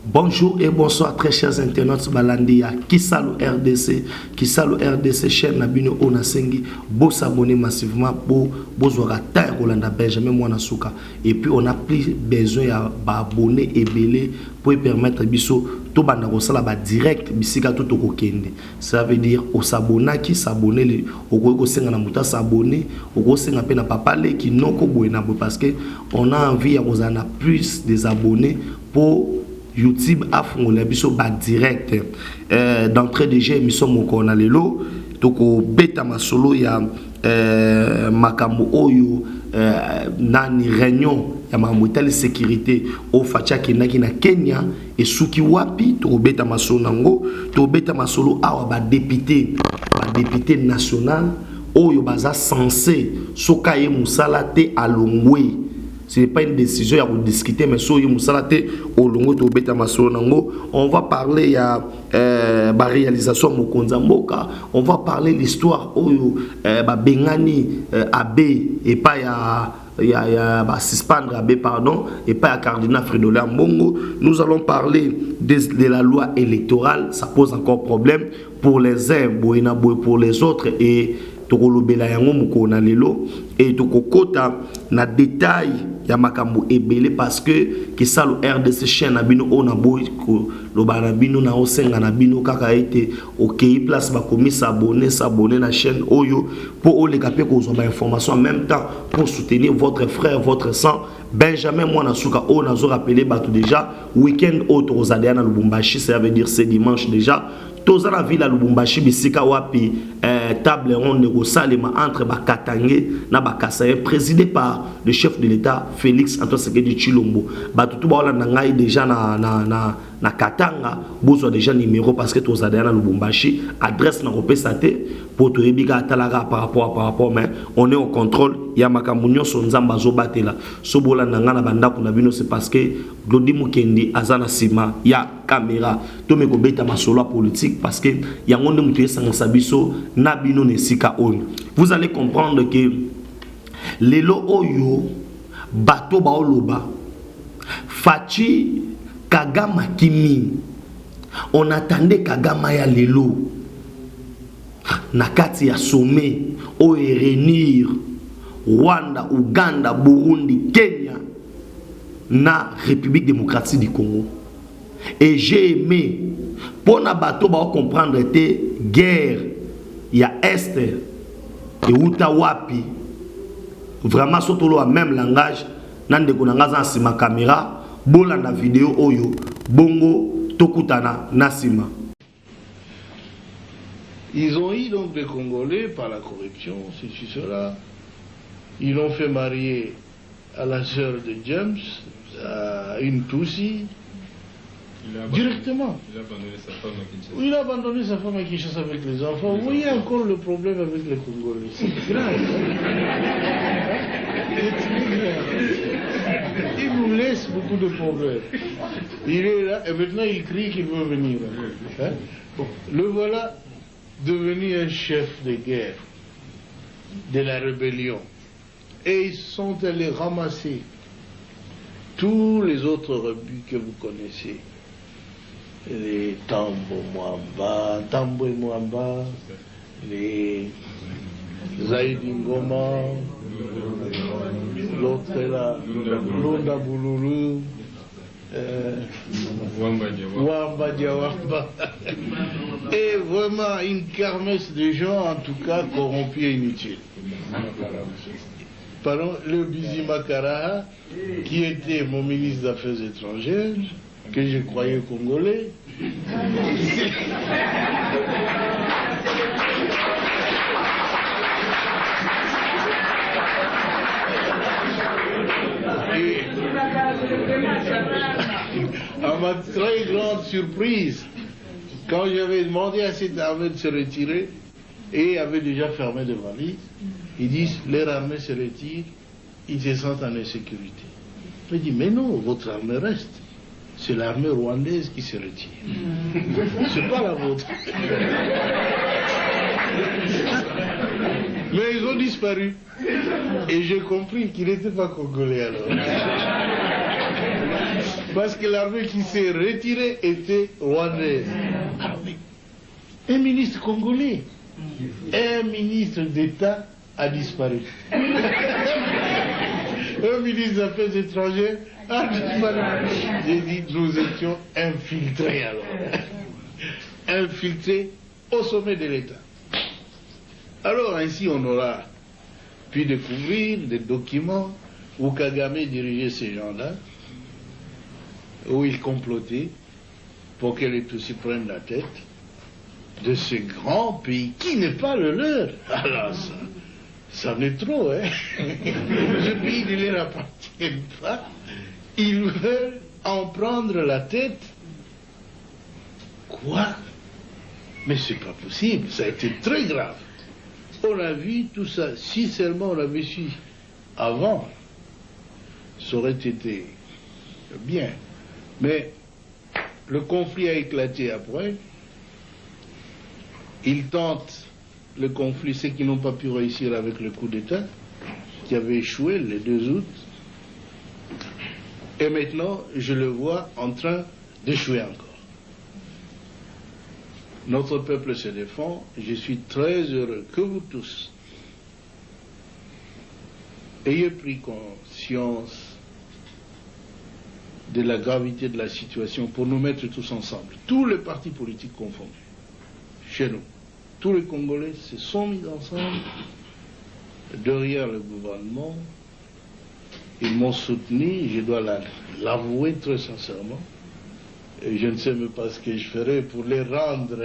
Bonjour et bonsoir très chers internautes Balandia Kisalo RDC chaîne Nabino Onasengi beau s'abonner massivement pour Bozorata Rolanda Benjamin Mwanasuka et puis on a plus besoin d'abonner et belé pour permettre biso to banda kosala ba direct bisika to kokende ça veut dire au s'abonner qui s'abonner le ko senga na muta s'abonner ko senga pe na papa le qui non ko boena parce que on a envie à vous en a plus des abonnés pour YouTube a fongolé biso ba direct d'entrée de jeu émission moko na lelo toko beta masolo ya makambo oyo nani réunion ya mamotali sécurité au facha kinaki na Kenya et suki wapi toko beta masolo nango to beta masolo awa ba député national oyo baza censé sokaye musala te alongwe. Ce n'est pas une décision à vous discuter, mais si vous avez on va parler de la réalisation de Mokonzamboka, on va parler de l'histoire de Bengani Abbé et pas suspendre Abbé, pardon, et pas Cardinal Fridolin Mbongo. Nous allons parler de la loi électorale, ça pose encore problème pour les uns, pour les autres et tokolobela yango mukona lelo et tokokota na détail ya makambo ebele parce que kisalo RDC chaîne na bino ona boy ko lobana bino na osenga na bino kaka ete OK place ba komi s'abonner na chaîne oyo pour oleka pe ko ba information en même temps pour soutenir votre frère votre sang Benjamin Mwanasuka on a rappelé bato déjà week-end autre aux Adéana Lubumbashi ça veut dire c'est dimanche déjà tous à la ville à Lubumbashi bisika wapi table ronde au salema entre Bakatangé na Bakasaye présidé par le chef de l'État Félix Antoine Tshisekedi Tshilombo batutu ba wala ngai déjà na Katanga bozo déjà numéro parce que tous à na Lubumbashi adresse na repesate pour to ebika atalaga par rapport mais on est au contrôle ya makamunyo sonzamba zo batela sobola nanga na banda kuna bino c'est parce que Glodi Mukendi azana sima ya caméra to me ko beta masolo politique parce que ya ngonde mutu esanga sabiso na bino nesika on. Vous allez comprendre que lelo oyo bato baoloba Fachi Kagama Kimi on attendait Kagama ya lelo nakati ya sommet o réunir Rwanda, Ouganda, Burundi, Kenya na République démocratique du Congo. Et j'ai aimé pour na bato ba comprendre était guerre ya est et utawapi vraiment surtout le même langage nande konanga za sima caméra bola na vidéo oyo bongo tokutana nasima. Ils ont eu donc des Congolais par la corruption, ceci, cela. Ils l'ont fait marier à la sœur de James, à une Tutsi, directement. Il a abandonné sa femme à Kinshasa. Oui, il a abandonné sa femme à Kinshasa avec les enfants. Vous voyez encore le problème avec les Congolais. C'est grave. Il nous laisse beaucoup de problèmes. Il est là et maintenant il crie qu'il veut venir. Hein? Bon, le voilà devenu un chef de guerre de la rébellion. Et ils sont allés ramasser tous les autres rebus que vous connaissez. Les Tambo et Mwamba, les Zaidi Ngoma, l'autre est là, Londa Boululu, Wamba Diawamba. Et vraiment une kermesse de gens, en tout cas corrompus et inutiles. Pardon, le Bizi Makara, qui était mon ministre des Affaires étrangères, que je croyais congolais. Et, à ma très grande surprise, quand j'avais demandé à cette armée de se retirer, et avait déjà fermé des valises, ils disent, leur armée se retire, ils se sentent en insécurité. Je dis, mais non, votre armée reste. C'est l'armée rwandaise qui se retire. C'est pas la vôtre. Mais ils ont disparu. Et j'ai compris qu'ils n'étaient pas congolais alors. Parce que l'armée qui s'est retirée était rwandaise. Ah oui. Un ministre congolais, un ministre d'État a disparu. Un ministre des Affaires étrangères a disparu. J'ai dit, nous étions infiltrés alors. Infiltrés au sommet de l'État. Alors ainsi on aura pu découvrir des documents où Kagame dirigeait ces gens-là, où il complotait pour que les Tutsis prennent la tête de ce grand pays qui n'est pas le leur. Alors ça en est trop, hein. Ce pays ne leur appartient pas. Ils veulent en prendre la tête. Quoi? Mais c'est pas possible, ça a été très grave. On a vu tout ça. Si seulement on avait su avant, ça aurait été bien. Mais le conflit a éclaté après. Ils tentent le conflit, ceux qui n'ont pas pu réussir avec le coup d'État, qui avait échoué le 2 août. Et maintenant, je le vois en train d'échouer encore. Notre peuple se défend. Je suis très heureux que vous tous ayez pris conscience de la gravité de la situation pour nous mettre tous ensemble, tous les partis politiques confondus, chez nous. Tous les Congolais se sont mis ensemble derrière le gouvernement. Ils m'ont soutenu, je dois l'avouer très sincèrement. Et je ne sais même pas ce que je ferai pour les rendre.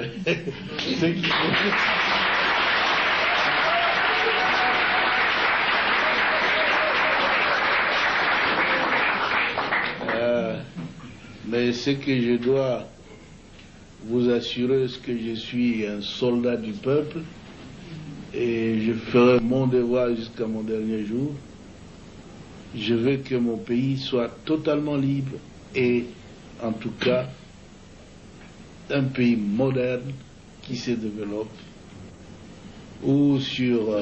Mais ce que je dois vous assurer, c'est que je suis un soldat du peuple et je ferai mon devoir jusqu'à mon dernier jour. Je veux que mon pays soit totalement libre et en tout cas un pays moderne qui se développe, où sur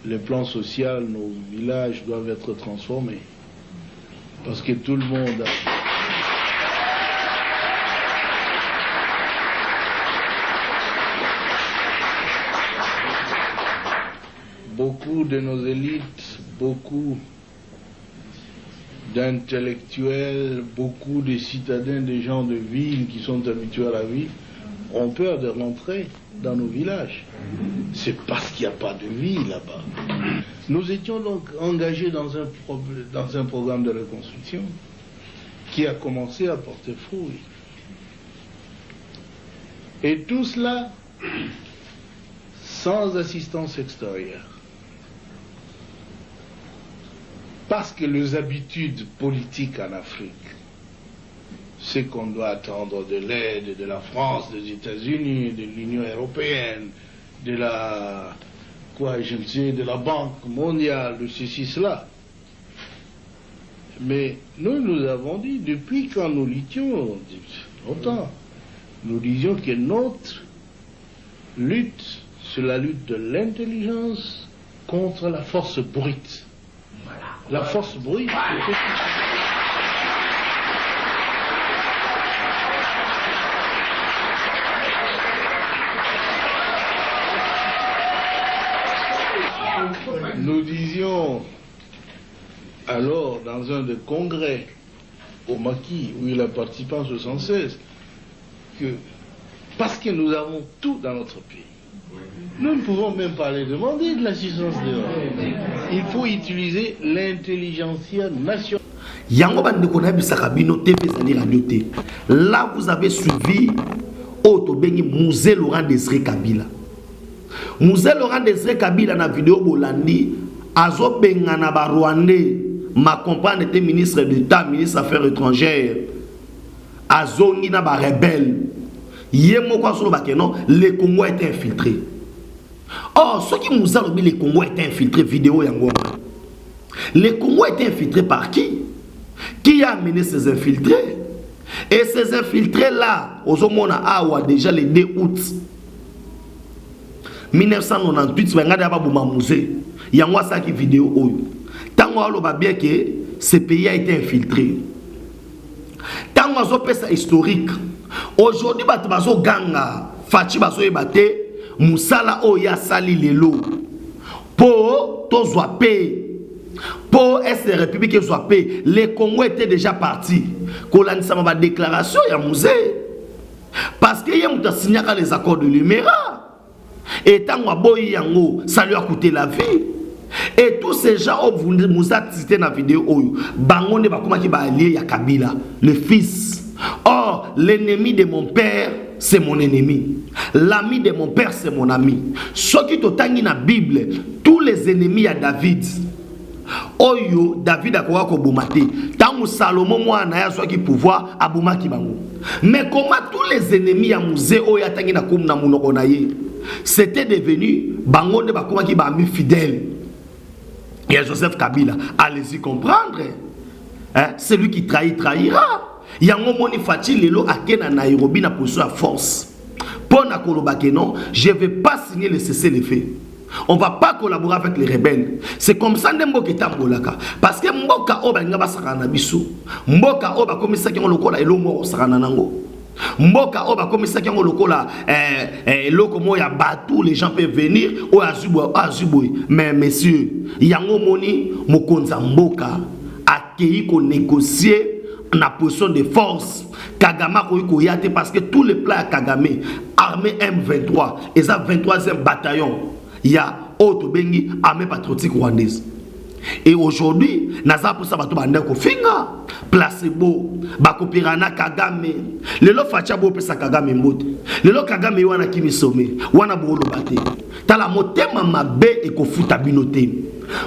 le plan social, nos villages doivent être transformés. Parce que tout le monde beaucoup de nos élites, beaucoup d'intellectuels, beaucoup de citadins, de gens de ville qui sont habitués à la vie, ont peur de rentrer dans nos villages. C'est parce qu'il n'y a pas de vie là-bas. Nous étions donc engagés dans un programme de reconstruction qui a commencé à porter fruit. Et tout cela sans assistance extérieure. Parce que les habitudes politiques en Afrique, c'est qu'on doit attendre de l'aide de la France, des États-Unis, de l'Union européenne, de la, de la Banque mondiale, de ceci, cela. Mais nous avons dit, depuis quand nous luttions, longtemps, nous disions que notre lutte, c'est la lutte de l'intelligence contre la force brute. La force brute. Nous disions alors dans un des congrès au Maquis où il a participé en 1976 que parce que nous avons tout dans notre pays, nous ne pouvons même pas les demander de l'assistance de l'homme. Il faut utiliser l'intelligentsia nationale. Là, vous avez suivi Moussé Laurent Désiré Kabila. Moussé Laurent Désiré Kabila na vidéo Bolandi, Azo Bengana Rwandais, ma compagne était ministre d'État, ministre des Affaires étrangères. Azo Nina ba rebelle. Les Congo étaient infiltrés. Or, ceux qui nous ont dit les Congo étaient infiltrés, vidéo yango. Les Congo étaient infiltrés par qui? Qui a amené ces infiltrés? Et ces infiltrés-là, aux Omona Awa, déjà le 2 août 1998, il y a moi ça qui vidéo. Tant que ce pays a été infiltré. Tant que pesa historique. Aujourd'hui, bazo ganga, Fachi bazo ebate, Moussala oya sali lelo. Pour tozwa paix. Pour est la République soit paix. Les Congo étaient déjà partis. Kolani sama ba déclaration ya musée. Parce que y a signé les accords de Luméra. Et tant que yango, ça lui a coûté la vie. Et tous ces gens vous nous a cité dans la vidéo, Bangonde bakoma ki ba allié ya Kabila, le fils. Or, l'ennemi de mon père, c'est mon ennemi. L'ami de mon père, c'est mon ami. Ce qui totangi na Bible, tous les ennemis à David. Oyo, David a quoi ko boumate. Tant Salomon moi na ya soit qui pouvoir a boumaki bango. Mais comment tous les ennemis à musée oya tangi na kum na munoko na ye. C'était devenu Bangonde bakoma ki ba ami fidèle. Et à Joseph Kabila, allez-y comprendre. Hein? Celui qui trahit, trahira. Yango moni fati lelo akena Nairobi na position à force. Pour na kolobake non, je ne vais pas signer le cessez-le-feu. On ne va pas collaborer avec les rebelles. C'est comme ça que Mboka est ambolaka. Parce que Mboka oba ngaba sakana biso. Mboka oba komisa ki ngolokola elongo sakana nango. Mboka oba komisa ki ngolokola eloko moya batou, les gens peuvent venir au azuboy. Mais messieurs, yango moni mokonza Mboka accueilli ko négocier na position de force. Kagama ko yate parce que tous les plans à Kagame, armée M23, et ça 23e bataillon, il y a autre bengi armée patriotique rwandaise. Et aujourd'hui, naza pour ça bato bande ko finga placebo bakopirana Kagame. Lelo facha bo pesa Kagame mbote. Lelo Kagame wana kimisome, wana bolo bate. Tala motema mabe e ko futa binote.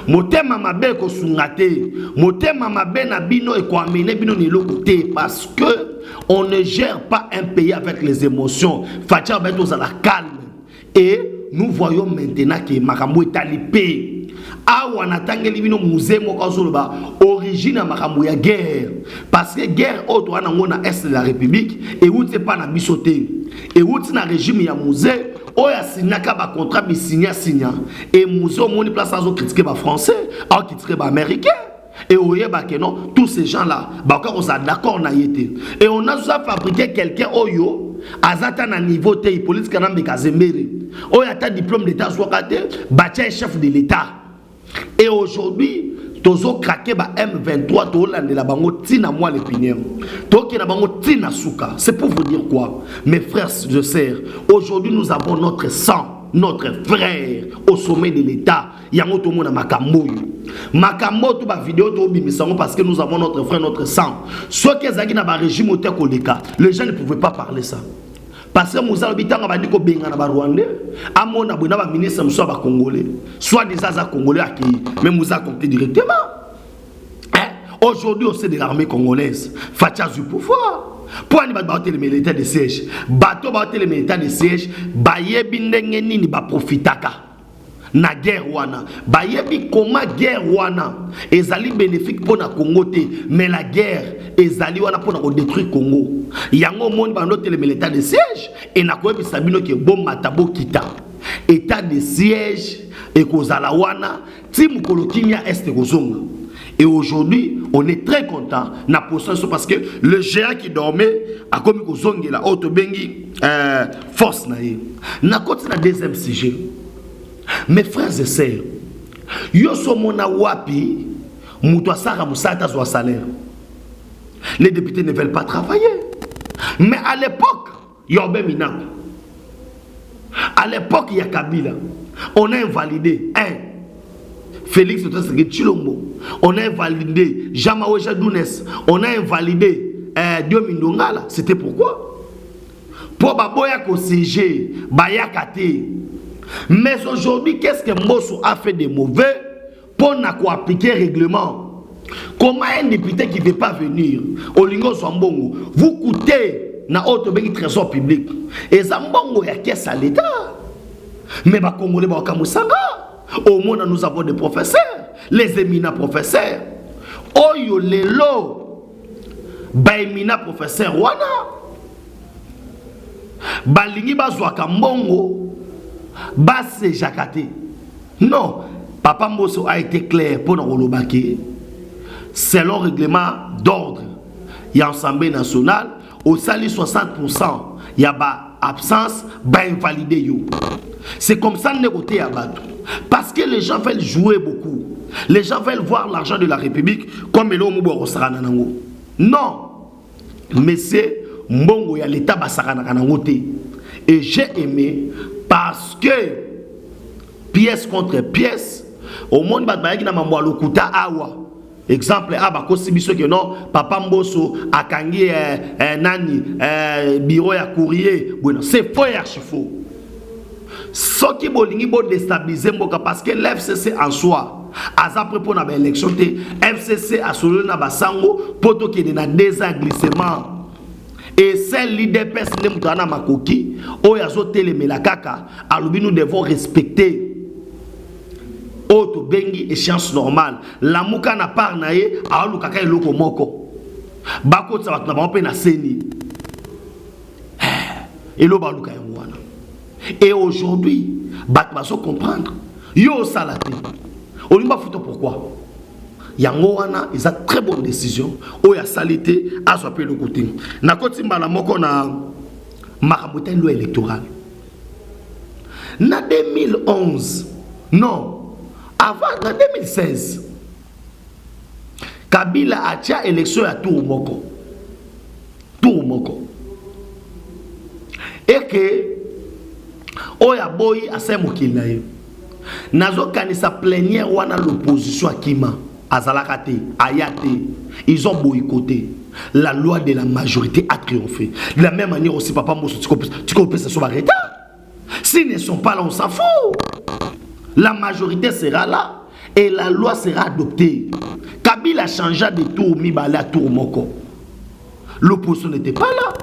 Motema mabe ko sungate, motema mabe na bino e ko amene bino ni lokote parce que on ne gère pas un pays avec les émotions. Facha beto za la calme. Et nous voyons maintenant que makambo est talipé. Awa natangeli bino musée moko zoloba origine makambo ya guerre parce que guerre auto wana ngona est de la République et où c'est pas na bisoté et où c'est na régime ya musée oya signaka ba contrat bi signa et musée au moni place azo critiquer ba français a critiquer ba américain et oyeba que non tous ces gens là ba on ça d'accord na yete et on a déjà fabriqué quelqu'un oyo azata na niveau te politique kana mbekazembere oya ta diplôme d'état swakate batia chef de l'état. Et aujourd'hui, tozo craqué ba M23 to lande la bango tina moi l'épinière. To ki na bango tina souka. C'est pour vous dire quoi? Mes frères et sœurs, aujourd'hui nous avons notre sang, notre frère au sommet de l'État. Yango to mona makambo. Makambo to ba vidéo to bimisango parce que nous avons notre frère, notre sang. Ceux qui zaki na ba régime au koleka, les gens ne pouvaient pas parler ça. Parce que nous avons dit que nous avons Rwandais, nous avons ministre congolais, soit des congolais accueillis, mais nous avons compté directement. Aujourd'hui, on sait de l'armée congolaise, Facha du pouvoir. Pour aller battre les militaires de siège, battre les militaires de siège, baye bindengeni ni ba profitaka. Na guerre wana, bayebi comment guerre wana ezali bénéfique pour na Congo te, mais la guerre ezali wana pour na détruire Congo. Yango monde bando tele l'état de siège et na koyebi sabino ke bom matabo kita. État de siège et kozala wana tim kolokimia est kozonga. Et aujourd'hui, on est très content na position parce que le géant qui dormait a comme kozonga la auto bengi force na ye. Na côté na deuxième sujet. Mes frères et sœurs, yo somona wapi muto asaka musata zo salaire. Les députés ne veulent pas travailler. Mais à l'époque, Yorbe Minap. À l'époque, il y a Kabila. On a invalidé Félix Chilombo. On a invalidé Jamaweja Dounes. On a invalidé Diomindongala. C'était pourquoi? Pour Baboya Kosege, Bayakate. Mais aujourd'hui, qu'est-ce que Mosso a fait de mauvais pour appliquer le règlement? Comment un député qui ne veut pas venir au Lingo Zambongo, vous coûtez dans autre trésor public et Zambongo y a caisse à l'État? Mais les Congolais, au moins nous avons des professeurs, les éminents professeurs. Oyo lelo, baéminents professeurs wana, balingi bazwaka mbongo. Basse Jakate. Non, Papa Mbosso a été clair pour nous relobaki. Selon le règlement d'ordre, ya Assemblée nationale, au sali 60%, il y a ba absence, ba invalidé yo. C'est comme ça le côté à bateau. Parce que les gens veulent jouer beaucoup. Les gens veulent voir l'argent de la République comme le Moubo Sarana Nango. Non. Mais c'est Mbongo ya l'État Basarana Nangote. Et j'ai aimé parce que pièce contre pièce, au monde Batbaïki na mambo lokuta awa. Exemple, Abakosi biso que non, Papa Mboso akangi nani bureau ya courrier. Bueno, c'est faux et archi faux. Ce qui bo déstabiliser mboka parce que l'FCC en soi aza prépo na ba élection té FCC a solo na basango poto ki na désenglissement et celle leader personne mutana makoki o yazo telemela kaka alobi nous devons respecter auto bengi échéance normale la muka na part na ye alu kaka eloko moko bako tsa batna ba pe na seni elo ba luka ywana. Et aujourd'hui, Batma se comprendre. Yo salate. On lui m'a foutu pourquoi? Yangoana, ils ont très bonne décision. Oya salité, à soit le côté. Na côté mbala moko na maraboté loi électorale. Na 2011, non, avant, na 2016, Kabila a tia élection à Tour Moko. Tour Moko. Et que Oya boy a se mokila ye. Nazo kanisa plénière wana l'opposition akima azalakate ayate. Ils ont boycotté. La loi de la majorité a triomphé. De la même manière aussi papa Mousso tu comprends ça sur l'arrêt. S'ils ne sont pas là on s'en fout. La majorité sera là et la loi sera adoptée. Kabila changea de tour mibala tour moko. L'opposition n'était pas là.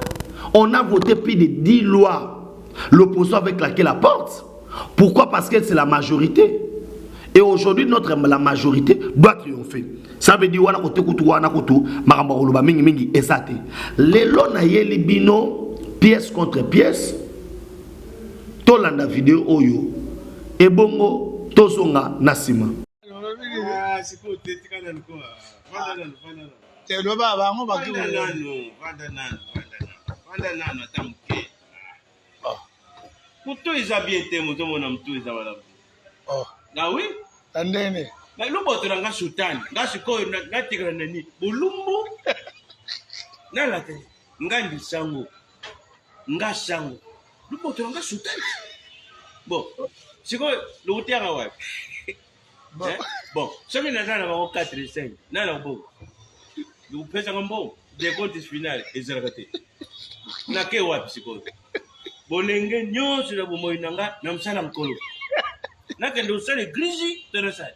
On a voté plus de 10 lois. L'opposition avec laquelle la porte. Pourquoi? Parce que c'est la majorité. Et aujourd'hui, la majorité doit triompher. Ça veut dire wana kote kutu wana kutu maramba koloba mingi mingi esate. Lelo na yeli bino pièce contre pièce. Tolanda vidéo oyo. Et bongo tozonga nasima. Muto izabiete muto mona muto izabala. Oh. Na oui? Tandene. Na lubo to nga sultani, nga siko na tigana nani. Bulumbu. Na la te. Nga ndi sango. Nga sango. Lubo to nga sultani. Bon. Siko lo utianga wapi? Bon. Bon, soki na na ba 4 5. Na la bo. Lu pesa ngombo. De compte final ezalakate. Na ke wapi siko? Bolenge nyonso na bomoyi nanga na msala mkolo. Nakende usala eglise tonosala.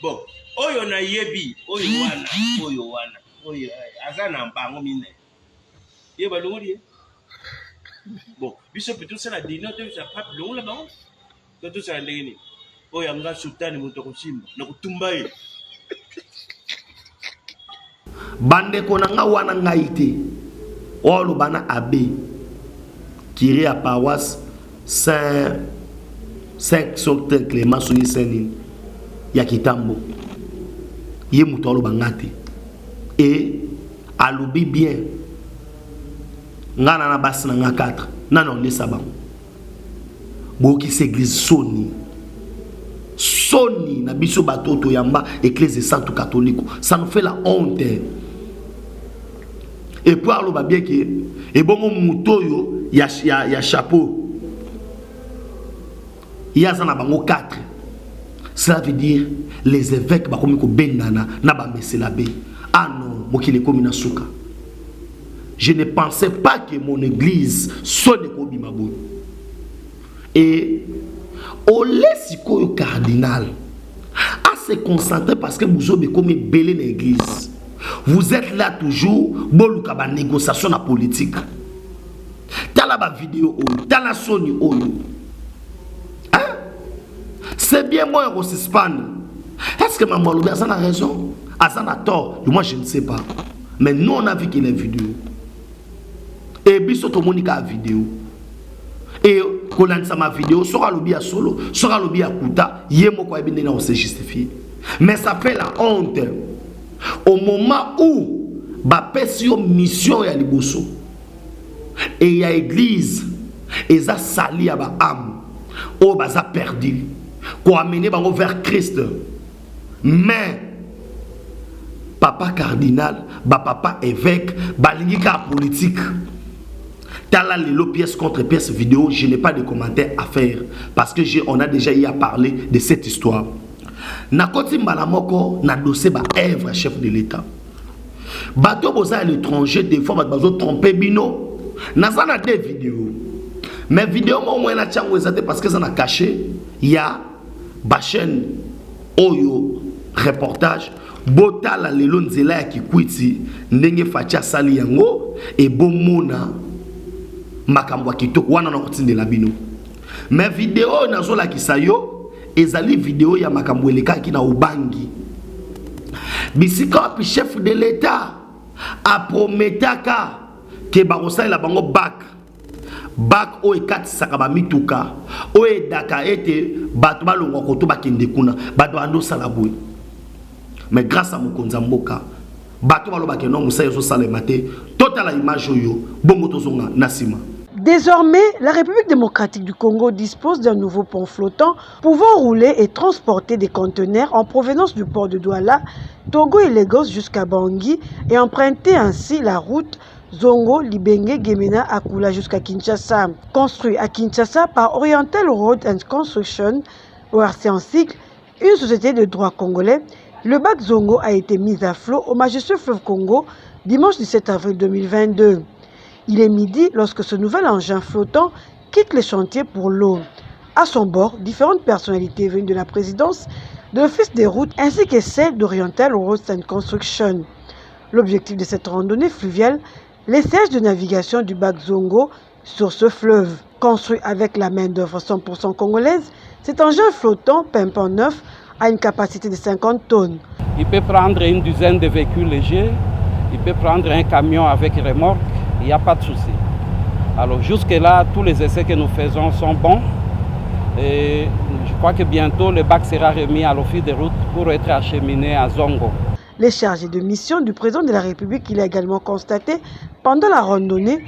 Bon, oyo na yebi, oyo wana. Oyo azana mbango mine. Yeba longoli. Bon, biso peut tout ça la dino to ça pas long là bas. Tout ça ndengeni. Oyo anga sultani mutoko simba na kutumba ye. Bande konanga wana ngaite. Olo bana abbé qui à paroisse Saint Saint Clément Soni Saint ya Kitambo ye mutolo bangate et alobi bien ngana na basi na nga 4 non les sabango boki s'église Soni na biso batoto yamba église sainte catholique ça nous fait la honte. Et pour aller bien que et bon mutoyo ya chapeau il y a ça na bango 4. Ça veut dire les évêques ba komi ko bendana na ba meselabe. Ah non, mokile komi na suka. Je ne pensais pas que mon église sonne ko bimabo. Et au lesiko cardinal à se concentrer parce que vous avez comme belé l'église. Vous êtes là toujours, boluka ba négociation na politique. T'as la vidéo, t'as la Sony, hein? C'est bien moi qui suspend. Est-ce que maman Loubert a raison? Azan a tort? Moi je ne sais pas. Mais nous on a vu qu'il y a une vidéo. Et puis surtout Monica a vidéo. Et quand on a ma vidéo, sera lobby à solo, sera lobby à Kouta, yémo quoi bien on s'est justifié. Mais ça fait la honte. au moment où bapesi yo mission ya liboso et ya église eza sali ya ba âme o baza perdu ko amener bango vers Christ. Mais papa cardinal, papa évêque, balingi ka politique. Tala lelo pièce contre pièce vidéo, je n'ai pas de commentaires à faire parce que on a déjà eu à parler de cette histoire. Nakoti mbalamoko na dossier ba œuvre chef de l'État. Bato boza à l'étranger des fois bazo tromper bino. Nazana des vidéos. Mais vidéo mo moi na tiango ezate parce que ça na caché, il y a ba chaîne oyo reportage botala lelo nzela ya kikwiti ndenge facha sali yango e bomona makambo kitoko wana na kotindela bino. Mais vidéo nazola kisayo ezali vidéo ya makambo elekaki na ubangi. Bisika pi chef de l'État a prometaka ke barosa la bango bac o ekatisaka bamituka o edaka ete bato balongwa koto bakende kuna bato andosala boye. Mais grâce à mokonzi mboka bato balobake non musa yeso salema te totala image oyo bongo tozonga nasima. Désormais, la République démocratique du Congo dispose d'un nouveau pont flottant pouvant rouler et transporter des conteneurs en provenance du port de Douala, Togo et Lagos jusqu'à Bangui et emprunter ainsi la route Zongo, Libenge, Gemena, Akula jusqu'à Kinshasa. Construit à Kinshasa par Oriental Road and Construction, ORC en cycle, une société de droit congolais, le bac Zongo a été mis à flot au majestueux fleuve Congo dimanche 17 avril 2022. Il est midi lorsque ce nouvel engin flottant quitte les chantiers pour l'eau. À son bord, différentes personnalités venues de la présidence, de l'Office des routes ainsi que celle d'Oriental Roads and Construction. L'objectif de cette randonnée fluviale, l'essayage de navigation du bac Zongo sur ce fleuve. Construit avec la main-d'œuvre 100% congolaise, cet engin flottant pimpant neuf a une capacité de 50 tonnes. Il peut prendre une dizaine de véhicules légers, il peut prendre un camion avec remorque. Il n'y a pas de souci. Alors jusque-là, tous les essais que nous faisons sont bons. Et je crois que bientôt, le bac sera remis à l'Office des routes pour être acheminé à Zongo. Les chargés de mission du président de la République, qu'il a également constaté pendant la randonnée,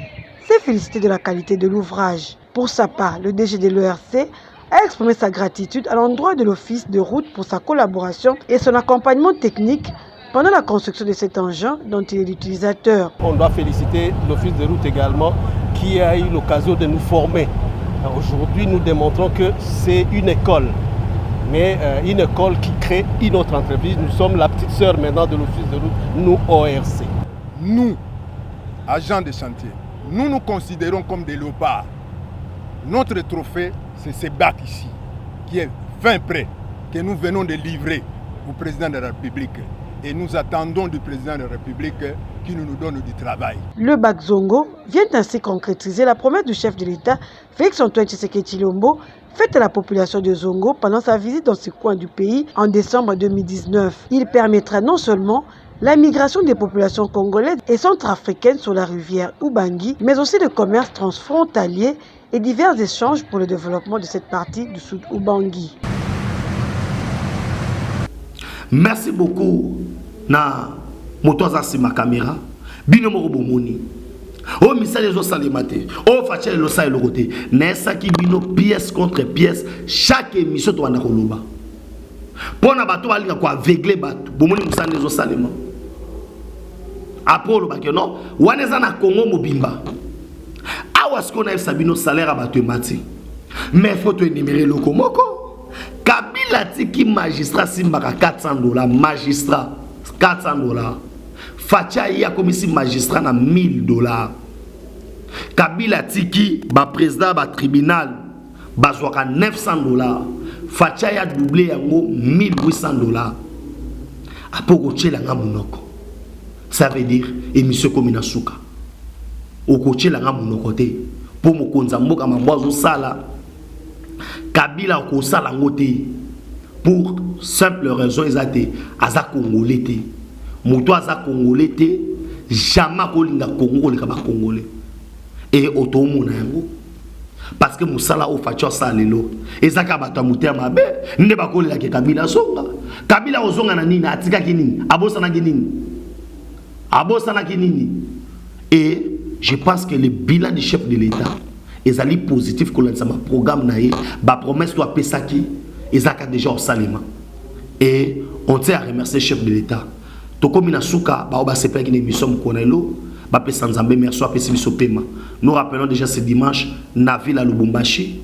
s'est félicité de la qualité de l'ouvrage. Pour sa part, le DG de l'ERC a exprimé sa gratitude à l'endroit de l'Office de route pour sa collaboration et son accompagnement technique pendant la construction de cet engin dont il est l'utilisateur. On doit féliciter l'Office de route également qui a eu l'occasion de nous former. Aujourd'hui, nous démontrons que c'est une école, mais une école qui crée une autre entreprise. Nous sommes la petite sœur maintenant de l'Office de route, nous ORC. Nous, agents de chantier, nous nous considérons comme des léopards. Notre trophée, c'est ce bac ici, qui est fin prêt, que nous venons de livrer au président de la République. Et nous attendons du président de la République qui nous donne du travail. Le bac Zongo vient ainsi concrétiser la promesse du chef de l'État, Félix-Antoine Tshisekedi Tshilombo, faite à la population de Zongo pendant sa visite dans ce coin du pays en décembre 2019. Il permettra non seulement la migration des populations congolaises et centrafricaines sur la rivière Ubangi, mais aussi le commerce transfrontalier et divers échanges pour le développement de cette partie du sud Ubangi. Merci beaucoup na motoza sima caméra bino moko bomoni o misali zo salemate o facha lo sa elokote nesa ki bino pièce contre pièce chaque émission to wana koloba pona bato balinga ko aveugler bato bomoni musane zo salema apolo bakyo non wana za na Congo mobimba awa skona sabino salaire a bato mati mais faut te énumérer le komoko Kabila tiki magistrat simbaka $400, magistrat $400. Facha ya komisi magistrat na $1000. Kabila tiki ba président ba tribunal bazwaka $900. Facha ya doublé yango $1800. Apoko tchela nga munoko. Ça veut dire émission komina suka. Oko tchela nga munoko te. Po mokonza mboka mabwazo sala. Kabila ko sala ngote pour simple raison ezate aza congolais te moto aza congolais te jamais ko linga Congo le ba congolais et otomona yango parce que musala o facho salelo ezaka bato mutia mabe nde bakolela ke Kabila zonga Kabila ozonga na nini atika kinini abosana kinini abosanaki nini. Et je pense que le bilan du chef de l'État est positif pour le programme naïe, ba promesse doit pesaki, ezaka déjà au salima. Et on tient à remercier le chef de l'État. Toko minasuka ba oba sepa ki ne mission konelo, ba pe sanzambe merci a pesi biso pema. Nous rappelons déjà ce dimanche na ville à Lubumbashi.